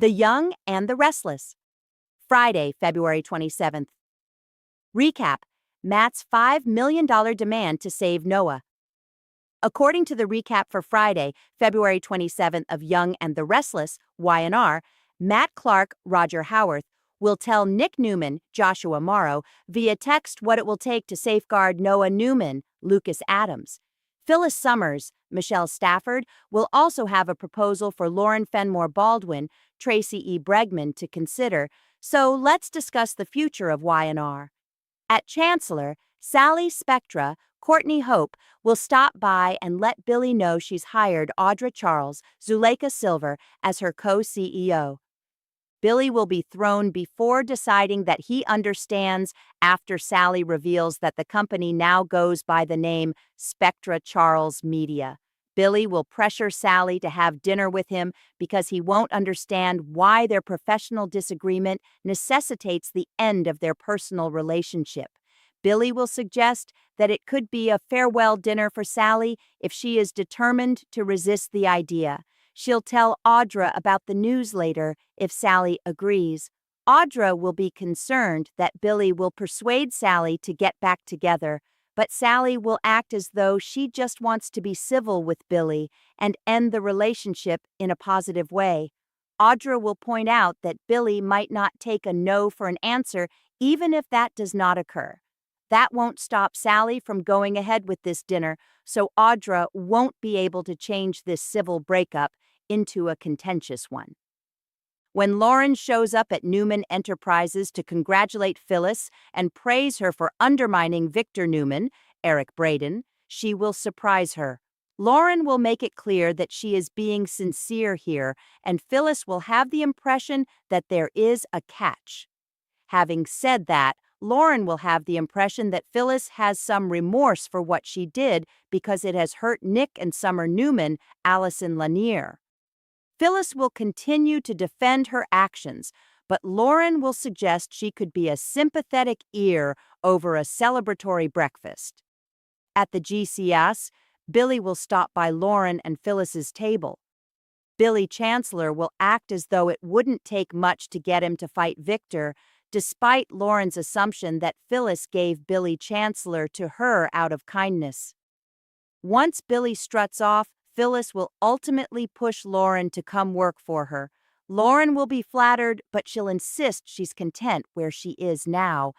The Young and the Restless. Friday, February 27th. Recap: Matt's $5 million demand to save Noah. According to the recap for Friday, February 27th of Young and the Restless, Y&R, Matt Clark, Roger Howarth, will tell Nick Newman, Joshua Morrow, via text what it will take to safeguard Noah Newman, Lucas Adams. Phyllis Summers, Michelle Stafford, will also have a proposal for Lauren Fenmore Baldwin, Tracy E. Bregman to consider, so let's discuss the future of Y&R. At Chancellor, Sally Spectra, Courtney Hope, will stop by and let Billy know she's hired Audra Charles, Zuleika Silver, as her co-CEO. Billy will be thrown before deciding that he understands after Sally reveals that the company now goes by the name Spectra Charles Media. Billy will pressure Sally to have dinner with him because he won't understand why their professional disagreement necessitates the end of their personal relationship. Billy will suggest that it could be a farewell dinner for Sally if she is determined to resist the idea. She'll tell Audra about the news later if Sally agrees. Audra will be concerned that Billy will persuade Sally to get back together, but Sally will act as though she just wants to be civil with Billy and end the relationship in a positive way. Audra will point out that Billy might not take a no for an answer even if that does not occur. That won't stop Sally from going ahead with this dinner, so Audra won't be able to change this civil breakup into a contentious one. When Lauren shows up at Newman Enterprises to congratulate Phyllis and praise her for undermining Victor Newman, Eric Braden, she will surprise her. Lauren will make it clear that she is being sincere here, and Phyllis will have the impression that there is a catch. Having said that, Lauren will have the impression that Phyllis has some remorse for what she did because it has hurt Nick and Summer Newman, Allison Lanier. Phyllis will continue to defend her actions, but Lauren will suggest she could be a sympathetic ear over a celebratory breakfast. At the GCS, Billy will stop by Lauren and Phyllis's table. Billy Chancellor will act as though it wouldn't take much to get him to fight Victor, despite Lauren's assumption that Phyllis gave Billy Chancellor to her out of kindness. Once Billy struts off, Phyllis will ultimately push Lauren to come work for her. Lauren will be flattered, but she'll insist she's content where she is now.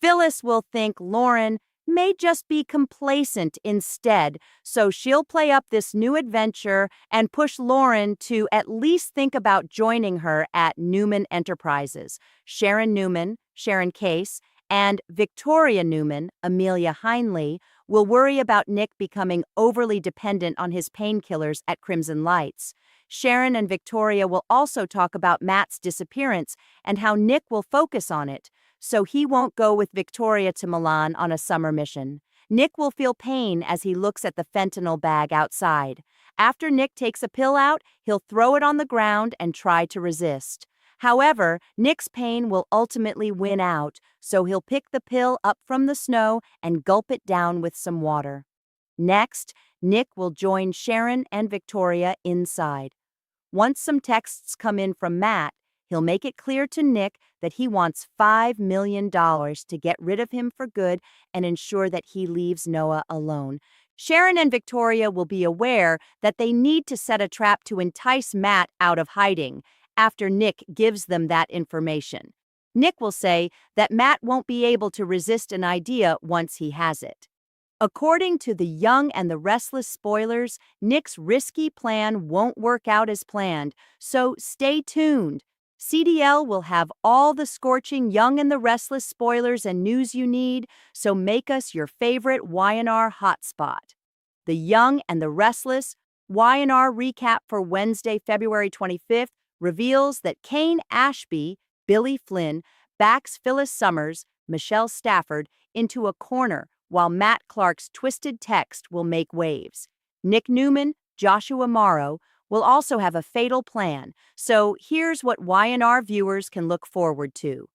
Phyllis will think Lauren may just be complacent instead, so she'll play up this new adventure and push Lauren to at least think about joining her at Newman Enterprises. Sharon Newman, Sharon Case, and Victoria Newman, Amelia Heinley, will worry about Nick becoming overly dependent on his painkillers at Crimson Lights. Sharon and Victoria will also talk about Matt's disappearance and how Nick will focus on it, so he won't go with Victoria to Milan on a summer mission. Nick will feel pain as he looks at the fentanyl bag outside. After Nick takes a pill out, he'll throw it on the ground and try to resist. However, Nick's pain will ultimately win out, so he'll pick the pill up from the snow and gulp it down with some water. Next, Nick will join Sharon and Victoria inside. Once some texts come in from Matt, he'll make it clear to Nick that he wants $5 million to get rid of him for good and ensure that he leaves Noah alone. Sharon and Victoria will be aware that they need to set a trap to entice Matt out of hiding after Nick gives them that information. Nick will say that Matt won't be able to resist an idea once he has it. According to the Young and the Restless spoilers, Nick's risky plan won't work out as planned, so stay tuned. CDL will have all the scorching Young and the Restless spoilers and news you need, so make us your favorite Y&R hotspot. The Young and the Restless Y&R recap for Wednesday, February 25th reveals that Kane Ashby, Billy Flynn, backs Phyllis Summers, Michelle Stafford, into a corner while Matt Clark's twisted text will make waves. Nick Newman, Joshua Morrow, will also have a fatal plan, so here's what Y&R viewers can look forward to.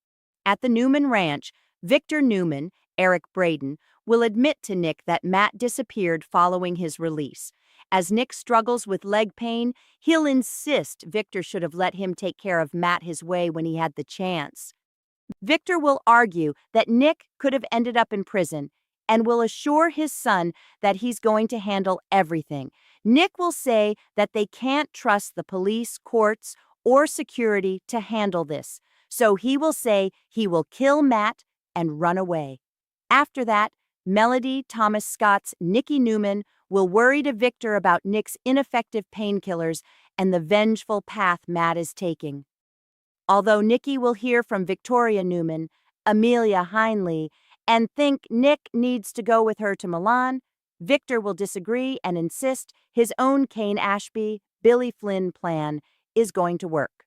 At the Newman Ranch, Victor Newman, Eric Braden, will admit to Nick that Matt disappeared following his release. As Nick struggles with leg pain, he'll insist Victor should have let him take care of Matt his way when he had the chance. Victor will argue that Nick could have ended up in prison and will assure his son that he's going to handle everything. Nick will say that they can't trust the police, courts, or security to handle this, so he will say he will kill Matt and run away. After that, Melody Thomas Scott's Nikki Newman will worry to Victor about Nick's ineffective painkillers and the vengeful path Matt is taking. Although Nikki will hear from Victoria Newman, Amelia Heinley, and think Nick needs to go with her to Milan, Victor will disagree and insist his own Kane Ashby, Billy Flynn plan is going to work.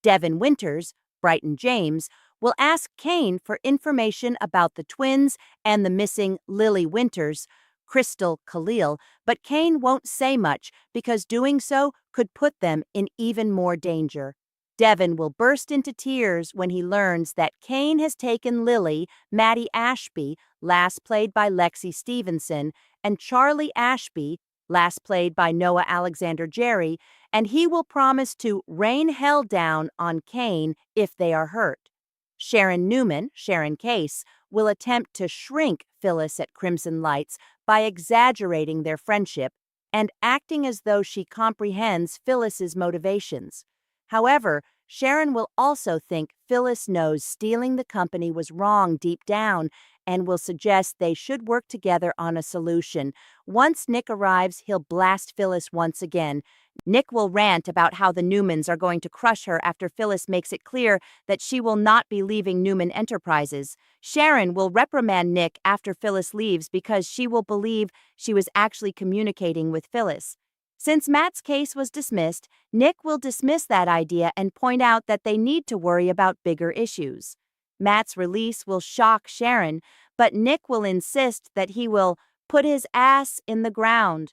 Devin Winters, Brighton James, will ask Kane for information about the twins and the missing Lily Winters, Crystal Khalil, but Kane won't say much because doing so could put them in even more danger. Devin will burst into tears when he learns that Kane has taken Lily, Maddie Ashby, last played by Lexi Stevenson, and Charlie Ashby, last played by Noah Alexander Jerry, and he will promise to rain hell down on Kane if they are hurt. Sharon Newman, Sharon Case, will attempt to shrink Phyllis at Crimson Lights by exaggerating their friendship and acting as though she comprehends Phyllis's motivations. However, Sharon will also think Phyllis knows stealing the company was wrong deep down and will suggest they should work together on a solution. Once Nick arrives, he'll blast Phyllis once again. Nick will rant about how the Newmans are going to crush her after Phyllis makes it clear that she will not be leaving Newman Enterprises. Sharon will reprimand Nick after Phyllis leaves because she will believe she was actually communicating with Phyllis. Since Matt's case was dismissed, Nick will dismiss that idea and point out that they need to worry about bigger issues. Matt's release will shock Sharon, but Nick will insist that he will put his ass in the ground.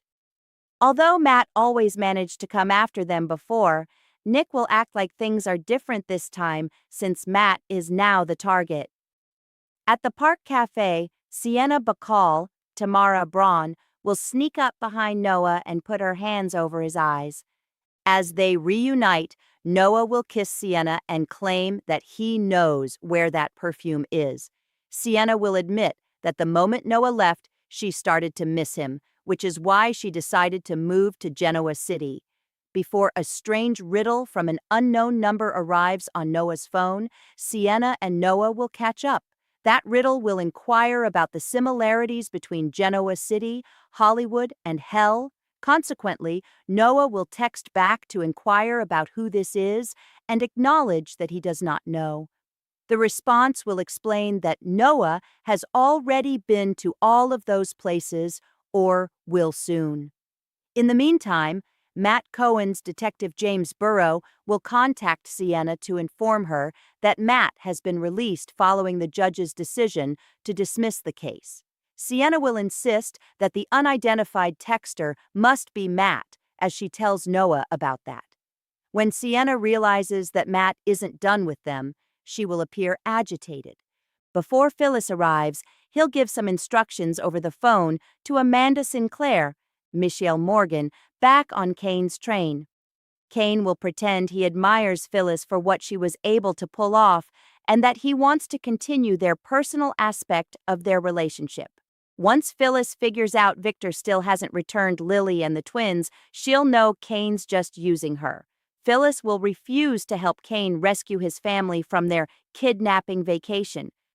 Although Matt always managed to come after them before, Nick will act like things are different this time since Matt is now the target. At the Park Cafe, Sienna Bacall, Tamara Braun, will sneak up behind Noah and put her hands over his eyes. As they reunite, Noah will kiss Sienna and claim that he knows where that perfume is. Sienna will admit that the moment Noah left, she started to miss him, which is why she decided to move to Genoa City. Before a strange riddle from an unknown number arrives on Noah's phone, Sienna and Noah will catch up. That riddle will inquire about the similarities between Genoa City, Hollywood, and hell. Consequently, Noah will text back to inquire about who this is and acknowledge that he does not know. The response will explain that Noah has already been to all of those places or will soon. In the meantime, Matt Cohen's Detective James Burrow will contact Sienna to inform her that Matt has been released following the judge's decision to dismiss the case. Sienna will insist that the unidentified texter must be Matt, as she tells Noah about that. When Sienna realizes that Matt isn't done with them, she will appear agitated. Before Phyllis arrives, he'll give some instructions over the phone to Amanda Sinclair, Michelle Morgan, back on Kane's train. Kane will pretend he admires Phyllis for what she was able to pull off and that he wants to continue their personal aspect of their relationship. Once Phyllis figures out Victor still hasn't returned Lily and the twins, she'll know Kane's just using her. Phyllis will refuse to help Kane rescue his family from their kidnapping vacation.